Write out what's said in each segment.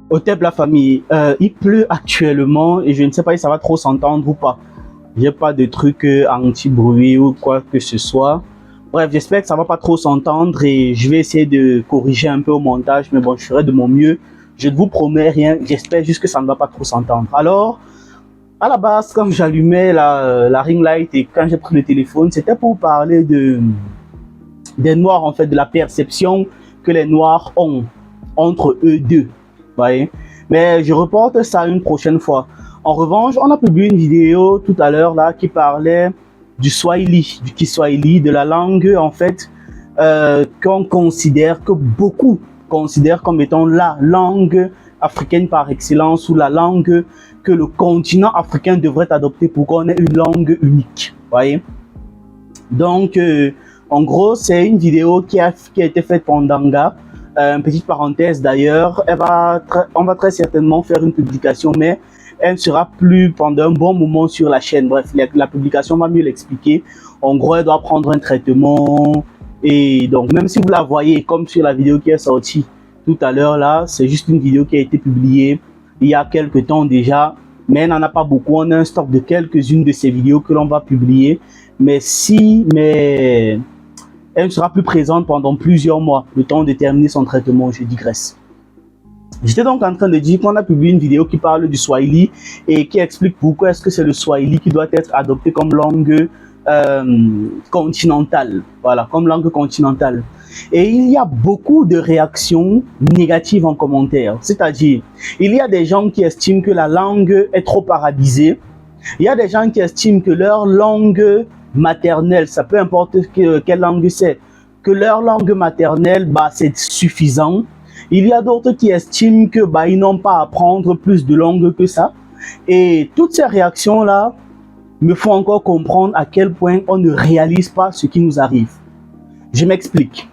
Au Tep la famille, il pleut actuellement et je ne sais pas si ça va trop s'entendre ou pas. J'ai pas de truc anti-bruit ou quoi que ce soit. Bref, j'espère que ça va pas trop s'entendre et je vais essayer de corriger un peu au montage, mais bon, je ferai de mon mieux. Je ne vous promets rien, j'espère juste que ça ne va pas trop s'entendre. Alors, à la base, quand j'allumais la ring light et quand j'ai pris le téléphone, c'était pour parler des noirs, en fait, de la perception que les noirs ont entre eux deux. Voyez. Mais je reporte ça une prochaine fois. En revanche, on a publié une vidéo tout à l'heure là qui parlait du Swahili, du Kiswahili, de la langue en fait qu'on considère, que beaucoup considèrent comme étant la langue africaine par excellence ou la langue que le continent africain devrait adopter pour qu'on ait une langue unique. Voyez. Donc, en gros, c'est une vidéo qui a été faite par Ndanga. Petite parenthèse d'ailleurs, on va très certainement faire une publication, mais elle ne sera plus pendant un bon moment sur la chaîne. Bref, la publication va mieux l'expliquer. En gros, elle doit prendre un traitement. Et donc, même si vous la voyez comme sur la vidéo qui est sortie tout à l'heure là, c'est juste une vidéo qui a été publiée il y a quelques temps déjà. Mais elle n'en a pas beaucoup. On a un stock de quelques-unes de ces vidéos que l'on va publier. Mais elle sera plus présente pendant plusieurs mois, le temps de terminer son traitement. Je digresse. J'étais donc en train de dire qu'on a publié une vidéo qui parle du Swahili et qui explique pourquoi est-ce que c'est le Swahili qui doit être adopté comme langue continentale. Voilà, comme langue continentale. Et il y a beaucoup de réactions négatives en commentaire. C'est-à-dire, il y a des gens qui estiment que la langue est trop arabisée. Il y a des gens qui estiment que leur langue maternelle, ça peu importe quelle langue c'est, que leur langue maternelle, bah, c'est suffisant. Il y a d'autres qui estiment que bah, ils n'ont pas à apprendre plus de langues que ça. Et toutes ces réactions-là me font encore comprendre à quel point on ne réalise pas ce qui nous arrive. Je m'explique.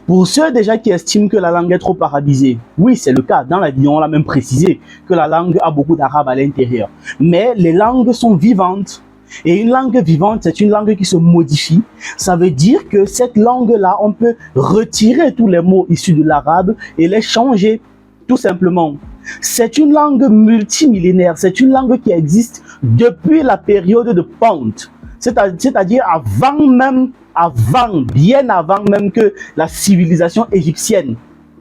Pour ceux déjà qui estiment que la langue est trop arabisée, oui, c'est le cas. Dans la vidéo, on l'a même précisé que la langue a beaucoup d'arabe à l'intérieur. Mais les langues sont vivantes. Et une langue vivante, c'est une langue qui se modifie. Ça veut dire que cette langue-là, on peut retirer tous les mots issus de l'arabe et les changer, tout simplement. C'est une langue multimillénaire. C'est une langue qui existe depuis la période de Ponte. C'est-à-dire bien avant même que la civilisation égyptienne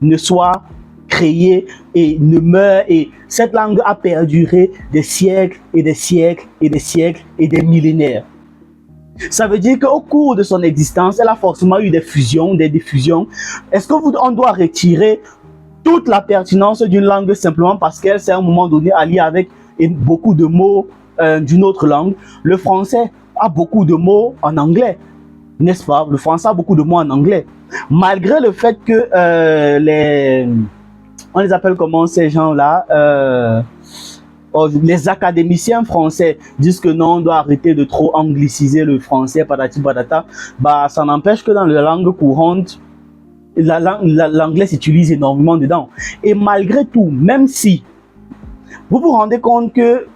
ne soit créée et ne meure. Et cette langue a perduré des siècles et des siècles et des siècles et des millénaires. Ça veut dire qu'au cours de son existence, elle a forcément eu des fusions, des diffusions. Est-ce qu'on doit retirer toute la pertinence d'une langue simplement parce qu'elle s'est à un moment donné alliée avec beaucoup de mots d'une autre langue? Le français a beaucoup de mots en anglais, n'est-ce pas? Le français a beaucoup de mots en anglais. Malgré le fait que on les appelle comment ces gens-là les académiciens français disent que non, on doit arrêter de trop angliciser le français, patati patata. Bah, ça n'empêche que dans la langue courante, l'anglais s'utilise énormément dedans. Et malgré tout, même si vous vous rendez compte que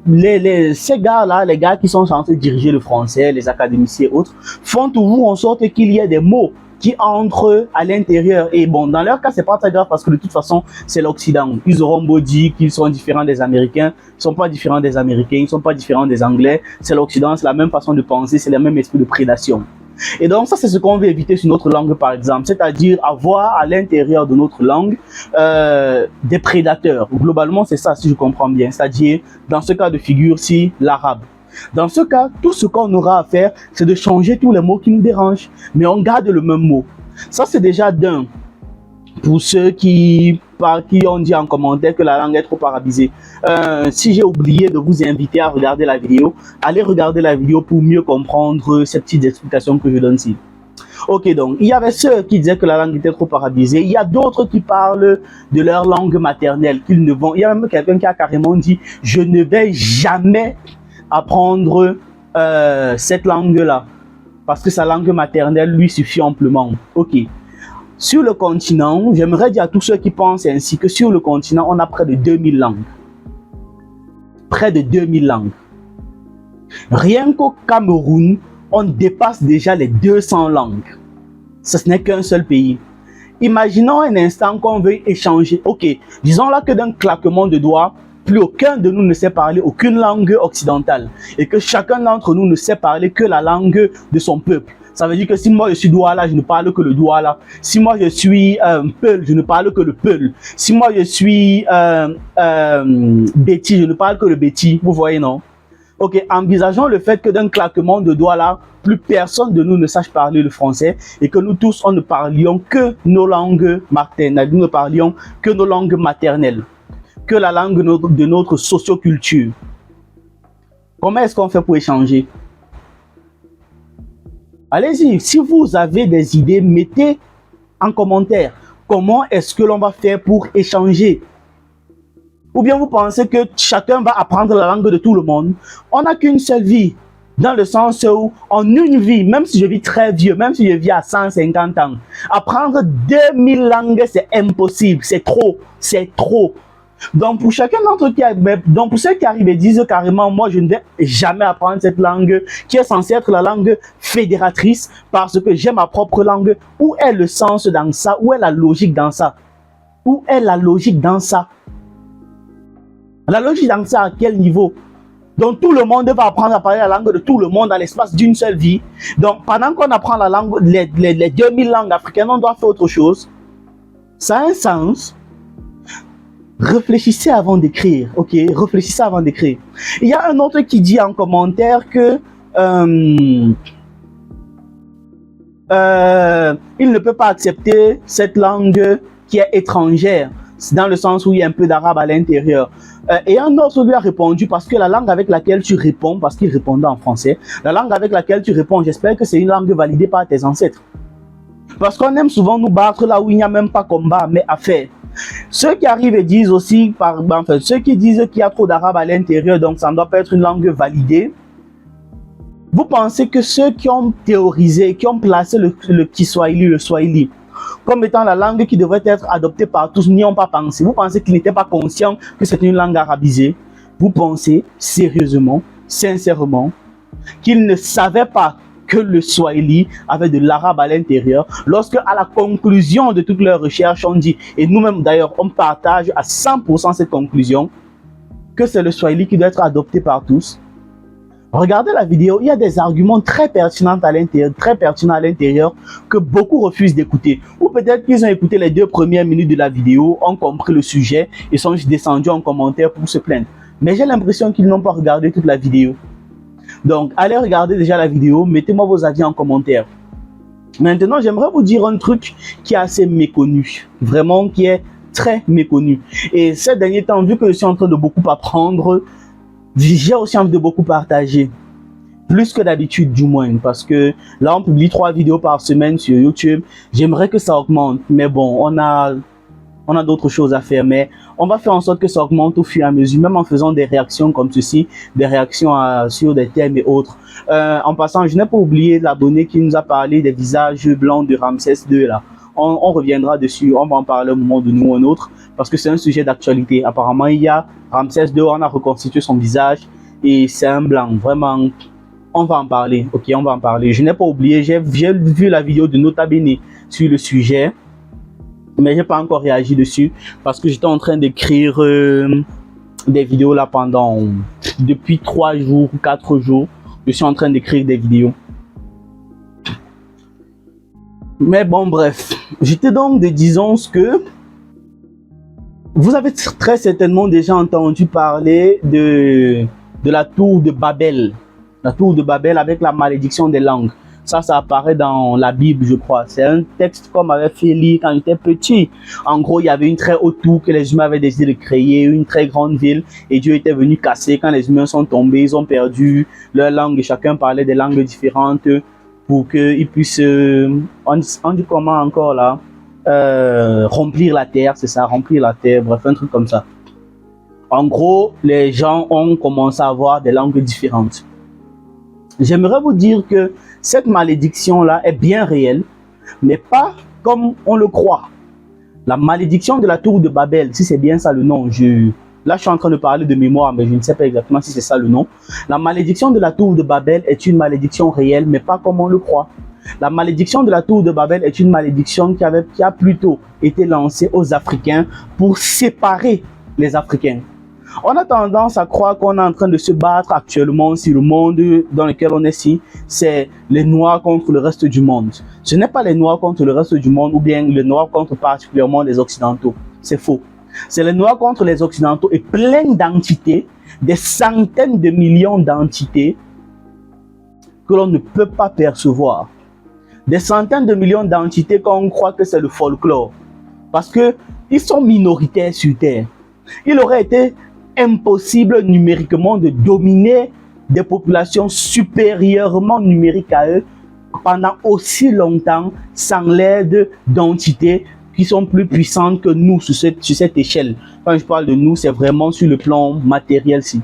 ces gars-là, les gars qui sont censés diriger le français, les académiciens et autres, font toujours en sorte qu'il y ait des mots qui entrent à l'intérieur. Et bon, dans leur cas, c'est pas très grave parce que de toute façon, c'est l'Occident. Ils auront beau dire qu'ils sont différents des Américains, ils sont pas différents des Américains, ils sont pas différents des Anglais. C'est l'Occident, c'est la même façon de penser, c'est le même esprit de prédation. Et donc ça, c'est ce qu'on veut éviter sur notre langue, par exemple, c'est-à-dire avoir à l'intérieur de notre langue des prédateurs. Globalement, c'est ça, si je comprends bien, c'est-à-dire, dans ce cas de figure-ci, l'arabe. Dans ce cas, tout ce qu'on aura à faire, c'est de changer tous les mots qui nous dérangent, mais on garde le même mot. Ça, c'est déjà d'un. Pour ceux qui ont dit en commentaire que la langue est trop arabisée. Si j'ai oublié de vous inviter à regarder la vidéo, allez regarder la vidéo pour mieux comprendre ces petites explications que je donne ici. Ok, donc, il y avait ceux qui disaient que la langue était trop arabisée. Il y a d'autres qui parlent de leur langue maternelle, qu'ils ne vont... Il y a même quelqu'un qui a carrément dit « Je ne vais jamais apprendre cette langue-là, parce que sa langue maternelle lui suffit amplement. » Ok. Sur le continent, j'aimerais dire à tous ceux qui pensent ainsi que sur le continent, on a près de 2000 langues. Près de 2000 langues. Rien qu'au Cameroun, on dépasse déjà les 200 langues. Ce n'est qu'un seul pays. Imaginons un instant qu'on veut échanger. Ok, disons là que d'un claquement de doigts, plus aucun de nous ne sait parler aucune langue occidentale et que chacun d'entre nous ne sait parler que la langue de son peuple. Ça veut dire que si moi je suis Douala, je ne parle que le Douala. Si moi je suis Peul, je ne parle que le Peul. Si moi je suis Béti, je ne parle que le Béti. Vous voyez, non? Ok, envisageons le fait que d'un claquement de doigts là, plus personne de nous ne sache parler le français et que nous tous, on ne parlions que nos langues maternelles, nous ne parlions que nos langues maternelles, que la langue de notre socioculture. Comment est-ce qu'on fait pour échanger? Allez-y, si vous avez des idées, mettez en commentaire comment est-ce que l'on va faire pour échanger. Ou bien vous pensez que chacun va apprendre la langue de tout le monde? On n'a qu'une seule vie, dans le sens où en une vie, même si je vis très vieux, même si je vis à 150 ans, apprendre 2000 langues, c'est impossible, c'est trop, c'est trop. Donc pour chacun d'entre eux donc pour ceux qui arrivent et disent carrément, moi je ne vais jamais apprendre cette langue qui est censée être la langue fédératrice parce que j'ai ma propre langue. Où est le sens dans ça? Où est la logique dans ça? Où est la logique dans ça? La logique dans ça à quel niveau? Donc tout le monde va apprendre à parler la langue de tout le monde dans l'espace d'une seule vie. Donc pendant qu'on apprend la langue, les 2000 langues africaines, on doit faire autre chose. Ça a un sens. Réfléchissez avant d'écrire, ok? Réfléchissez avant d'écrire. Il y a un autre qui dit en commentaire que il ne peut pas accepter cette langue qui est étrangère, dans le sens où il y a un peu d'arabe à l'intérieur. Et un autre lui a répondu parce que la langue avec laquelle tu réponds, parce qu'il répondait en français, la langue avec laquelle tu réponds, j'espère que c'est une langue validée par tes ancêtres. Parce qu'on aime souvent nous battre là où il n'y a même pas combat, mais affaire. Ceux qui arrivent et disent aussi, enfin, ceux qui disent qu'il y a trop d'arabe à l'intérieur, donc ça ne doit pas être une langue validée. Vous pensez que ceux qui ont théorisé, qui ont placé le Kiswahili, le Swahili, comme étant la langue qui devrait être adoptée par tous, n'y ont pas pensé. Vous pensez qu'ils n'étaient pas conscients que c'est une langue arabisée? Vous pensez sérieusement, sincèrement, qu'ils ne savaient pas que le Swahili avait de l'arabe à l'intérieur, lorsque à la conclusion de toutes leurs recherches, on dit, et nous-mêmes d'ailleurs, on partage à 100% cette conclusion, que c'est le Swahili qui doit être adopté par tous. Regardez la vidéo, il y a des arguments très pertinents à l'intérieur, que beaucoup refusent d'écouter. Ou peut-être qu'ils ont écouté les 2 premières minutes de la vidéo, ont compris le sujet et sont descendus en commentaire pour se plaindre. Mais j'ai l'impression qu'ils n'ont pas regardé toute la vidéo. Donc, allez regarder déjà la vidéo, mettez-moi vos avis en commentaire. Maintenant, j'aimerais vous dire un truc qui est assez méconnu, vraiment qui est très méconnu. Et ces derniers temps, vu que je suis en train de beaucoup apprendre, j'ai aussi envie de beaucoup partager. Plus que d'habitude du moins, parce que là, on publie 3 vidéos par semaine sur YouTube. J'aimerais que ça augmente, mais bon, on a d'autres choses à faire, mais on va faire en sorte que ça augmente au fur et à mesure, même en faisant des réactions comme ceci, des réactions sur des thèmes et autres. En passant, je n'ai pas oublié l'abonné qui nous a parlé des visages blancs de Ramsès II là. On reviendra dessus, on va en parler au moment de nous ou un autre, parce que c'est un sujet d'actualité. Apparemment, il y a Ramsès II, on a reconstitué son visage et c'est un blanc, vraiment. On va en parler, ok, on va en parler. Je n'ai pas oublié, j'ai vu la vidéo de Nota Bene sur le sujet, mais j'ai pas encore réagi dessus parce que j'étais en train d'écrire des vidéos là depuis 3 jours ou 4 jours. Je suis en train d'écrire des vidéos. Mais bon, bref, j'étais donc disons que vous avez très certainement déjà entendu parler de la tour de Babel. La tour de Babel avec la malédiction des langues. Ça apparaît dans la Bible, je crois. C'est un texte qu'on m'avait fait lire quand j'étais petit. En gros, il y avait une très haute tour que les humains avaient décidé de créer, une très grande ville, et Dieu était venu casser. Quand les humains sont tombés, ils ont perdu leur langue et chacun parlait des langues différentes pour qu'ils puissent, on dit comment encore là, remplir la terre, c'est ça, remplir la terre, bref, un truc comme ça. En gros, les gens ont commencé à avoir des langues différentes. J'aimerais vous dire que cette malédiction-là est bien réelle, mais pas comme on le croit. La malédiction de la tour de Babel, si c'est bien ça le nom, là je suis en train de parler de mémoire, mais je ne sais pas exactement si c'est ça le nom. La malédiction de la tour de Babel est une malédiction réelle, mais pas comme on le croit. La malédiction de la tour de Babel est une malédiction qui a plutôt été lancée aux Africains pour séparer les Africains. On a tendance à croire qu'on est en train de se battre actuellement si le monde dans lequel on est ici, c'est les Noirs contre le reste du monde. Ce n'est pas les Noirs contre le reste du monde ou bien les Noirs contre particulièrement les Occidentaux. C'est faux. C'est les Noirs contre les Occidentaux et plein d'entités, des centaines de millions d'entités que l'on ne peut pas percevoir. Des centaines de millions d'entités qu'on croit que c'est le folklore. Parce qu'ils sont minoritaires sur Terre. Il aurait été impossible numériquement de dominer des populations supérieurement numériques à eux pendant aussi longtemps sans l'aide d'entités qui sont plus puissantes que nous sur cette échelle. Quand je parle de nous, c'est vraiment sur le plan matériel-ci.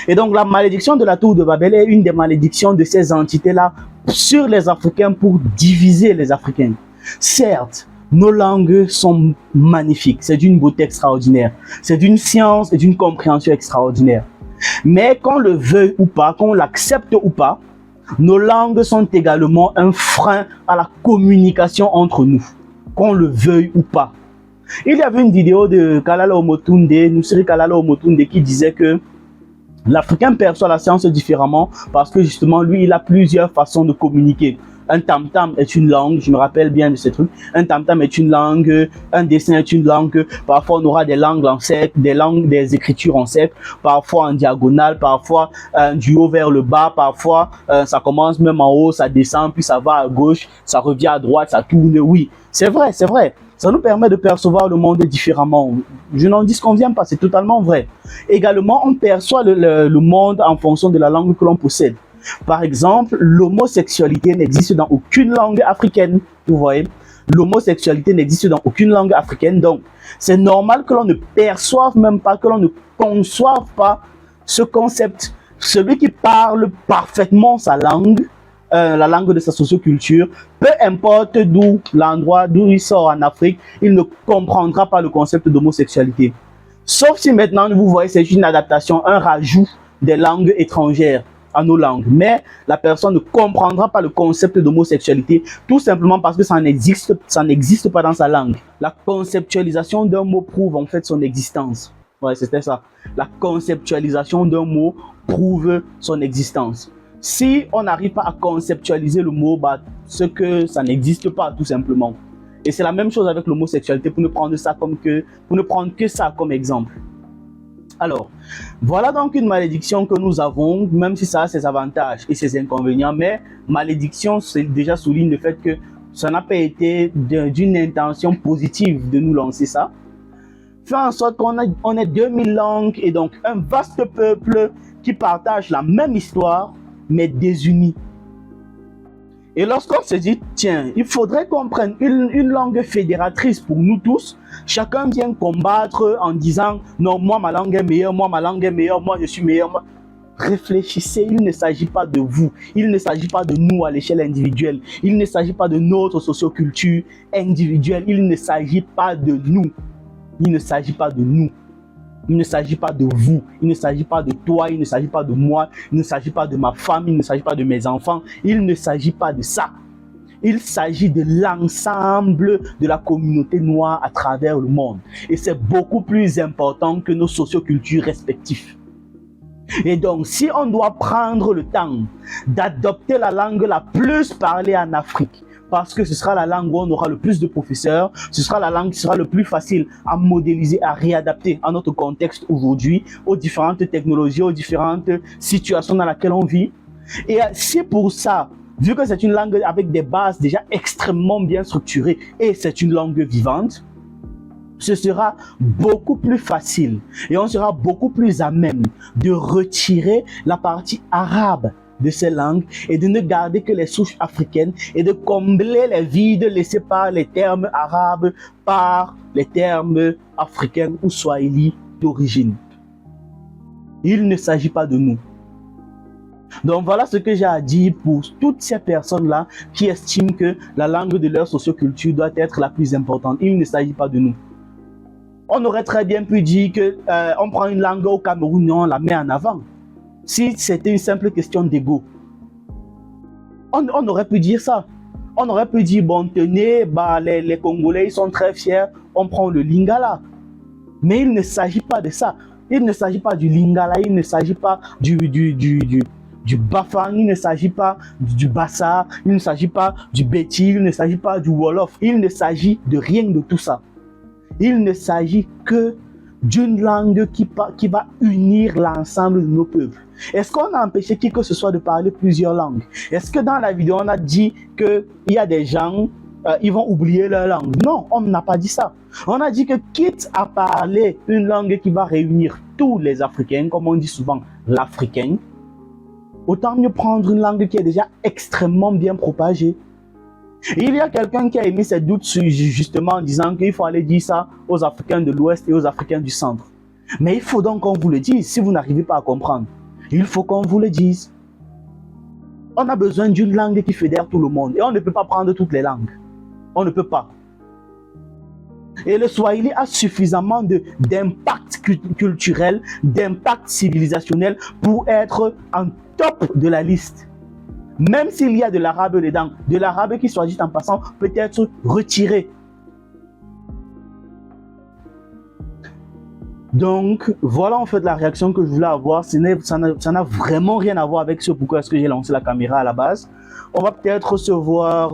Et donc la malédiction de la tour de Babel est une des malédictions de ces entités-là sur les Africains pour diviser les Africains. Certes, nos langues sont magnifiques, c'est d'une beauté extraordinaire, c'est d'une science et d'une compréhension extraordinaire. Mais qu'on le veuille ou pas, qu'on l'accepte ou pas, nos langues sont également un frein à la communication entre nous, qu'on le veuille ou pas. Il y avait une vidéo de Kalala Omotunde, Nusiri Kalala Omotunde, qui disait que l'Africain perçoit la science différemment parce que justement, lui, il a plusieurs façons de communiquer. Un tam-tam est une langue, je me rappelle bien de ces trucs. Un tam-tam est une langue, un dessin est une langue. Parfois, on aura des langues en cercle, des écritures en cercle, parfois en diagonale, parfois du haut vers le bas, parfois ça commence même en haut, ça descend, puis ça va à gauche, ça revient à droite, ça tourne. Oui, c'est vrai, c'est vrai. Ça nous permet de percevoir le monde différemment. Je n'en disconviens pas, c'est totalement vrai. Également, on perçoit le monde en fonction de la langue que l'on possède. Par exemple, l'homosexualité n'existe dans aucune langue africaine. Vous voyez, l'homosexualité n'existe dans aucune langue africaine. Donc, c'est normal que l'on ne perçoive même pas, que l'on ne conçoive pas ce concept. Celui qui parle parfaitement sa langue, la langue de sa socioculture, peu importe d'où l'endroit, d'où il sort en Afrique, il ne comprendra pas le concept d'homosexualité. Sauf si maintenant, vous voyez, c'est une adaptation, un rajout des langues étrangères à nos langues. Mais la personne ne comprendra pas le concept d'homosexualité tout simplement parce que ça n'existe pas dans sa langue. La conceptualisation d'un mot prouve en fait son existence. Ouais, c'était ça. La conceptualisation d'un mot prouve son existence. Si on n'arrive pas à conceptualiser le mot, c'est que ça n'existe pas tout simplement. Et c'est la même chose avec l'homosexualité pour ne prendre que ça comme exemple. Alors, voilà donc une malédiction que nous avons, même si ça a ses avantages et ses inconvénients, mais malédiction, c'est déjà souligne le fait que ça n'a pas été d'une intention positive de nous lancer ça. Fait en sorte qu'on ait 2000 langues et donc un vaste peuple qui partage la même histoire, mais désunis. Et lorsqu'on se dit, tiens, il faudrait qu'on prenne une langue fédératrice pour nous tous, chacun vient combattre en disant, non, moi ma langue est meilleure, moi ma langue est meilleure, moi je suis meilleur. Réfléchissez, il ne s'agit pas de vous, il ne s'agit pas de nous à l'échelle individuelle, il ne s'agit pas de notre socioculture individuelle, il ne s'agit pas de nous, il ne s'agit pas de nous. Il ne s'agit pas de vous, il ne s'agit pas de toi, il ne s'agit pas de moi, il ne s'agit pas de ma femme, il ne s'agit pas de mes enfants, il ne s'agit pas de ça. Il s'agit de l'ensemble de la communauté noire à travers le monde. Et c'est beaucoup plus important que nos sociocultures respectives. Et donc, si on doit prendre le temps d'adopter la langue la plus parlée en Afrique, parce que ce sera la langue où on aura le plus de professeurs, ce sera la langue qui sera le plus facile à modéliser, à réadapter à notre contexte aujourd'hui, aux différentes technologies, aux différentes situations dans lesquelles on vit. Et c'est pour ça, vu que c'est une langue avec des bases déjà extrêmement bien structurées et c'est une langue vivante, ce sera beaucoup plus facile et on sera beaucoup plus à même de retirer la partie arabe de ces langues et de ne garder que les souches africaines et de combler les vides laissés par les termes arabes, par les termes africains ou swahili d'origine. Il ne s'agit pas de nous. Donc voilà ce que j'ai à dire pour toutes ces personnes-là qui estiment que la langue de leur socioculture doit être la plus importante. Il ne s'agit pas de nous. On aurait très bien pu dire qu'on prend une langue au Cameroun et on la met en avant. Si c'était une simple question d'ego. On aurait pu dire ça. On aurait pu dire, bon, tenez, bah, les Congolais, ils sont très fiers, on prend le Lingala. Mais il ne s'agit pas de ça. Il ne s'agit pas du Lingala, il ne s'agit pas du Bafang, il ne s'agit pas du Bassa, il ne s'agit pas du Beti, il ne s'agit pas du Wolof. Il ne s'agit de rien de tout ça. Il ne s'agit que d'une langue qui va unir l'ensemble de nos peuples. Est-ce qu'on a empêché qui que ce soit de parler plusieurs langues? Est-ce que dans la vidéo, on a dit qu'il y a des gens, ils vont oublier leur langue? Non, on n'a pas dit ça. On a dit que quitte à parler une langue qui va réunir tous les Africains, comme on dit souvent l'Africain, autant mieux prendre une langue qui est déjà extrêmement bien propagée. Il y a quelqu'un qui a émis ses doutes justement en disant qu'il faut aller dire ça aux Africains de l'Ouest et aux Africains du Centre. Mais il faut donc qu'on vous le dise si vous n'arrivez pas à comprendre. Il faut qu'on vous le dise. On a besoin d'une langue qui fédère tout le monde et on ne peut pas prendre toutes les langues. On ne peut pas. Et le Swahili a suffisamment d'impact culturel, d'impact civilisationnel pour être en top de la liste. Même s'il y a de l'arabe dedans, de l'arabe qui, soit dit en passant, peut être retiré. Donc, voilà en fait la réaction que je voulais avoir. Ça n'a vraiment rien à voir avec ce pourquoi est-ce que j'ai lancé la caméra à la base. On va peut-être se voir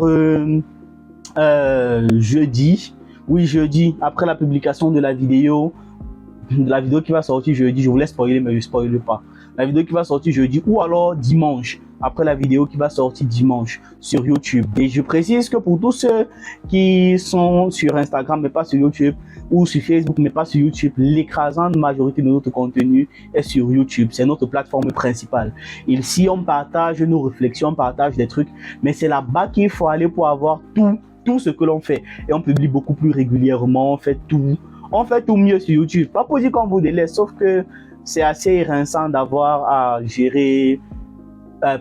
jeudi. Oui, jeudi, après la publication de la vidéo qui va sortir jeudi. Je vous laisse spoiler, mais je ne spoile pas. La vidéo qui va sortir jeudi ou alors dimanche, après la vidéo qui va sortir dimanche sur YouTube. Et je précise que pour tous ceux qui sont sur Instagram mais pas sur YouTube, ou sur Facebook mais pas sur YouTube, l'écrasante majorité de notre contenu est sur YouTube. C'est notre plateforme principale. Ici, on partage nos réflexions, on partage des trucs, mais c'est là-bas qu'il faut aller pour avoir tout ce que l'on fait. Et on publie beaucoup plus régulièrement, on fait tout mieux sur YouTube. Pas pour dire qu'on vous délaisse, sauf que c'est assez éreinçant d'avoir à gérer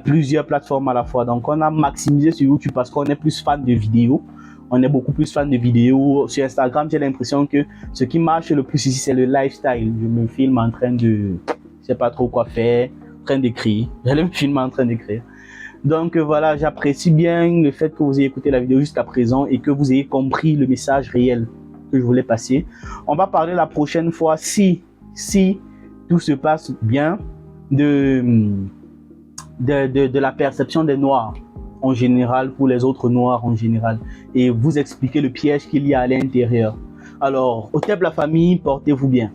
plusieurs plateformes à la fois. Donc, on a maximisé sur YouTube parce qu'on est plus fan de vidéos. On est beaucoup plus fan de vidéos. Sur Instagram, j'ai l'impression que ce qui marche le plus ici, c'est le lifestyle. Je me filme en train de... Je sais pas trop quoi faire, en train d'écrire. Je me filme en train d'écrire. Donc voilà, j'apprécie bien le fait que vous ayez écouté la vidéo jusqu'à présent et que vous ayez compris le message réel que je voulais passer. On va parler la prochaine fois, si tout se passe bien, de la perception des Noirs en général pour les autres Noirs en général et vous expliquer le piège qu'il y a à l'intérieur. Alors, au thème de la famille, portez-vous bien.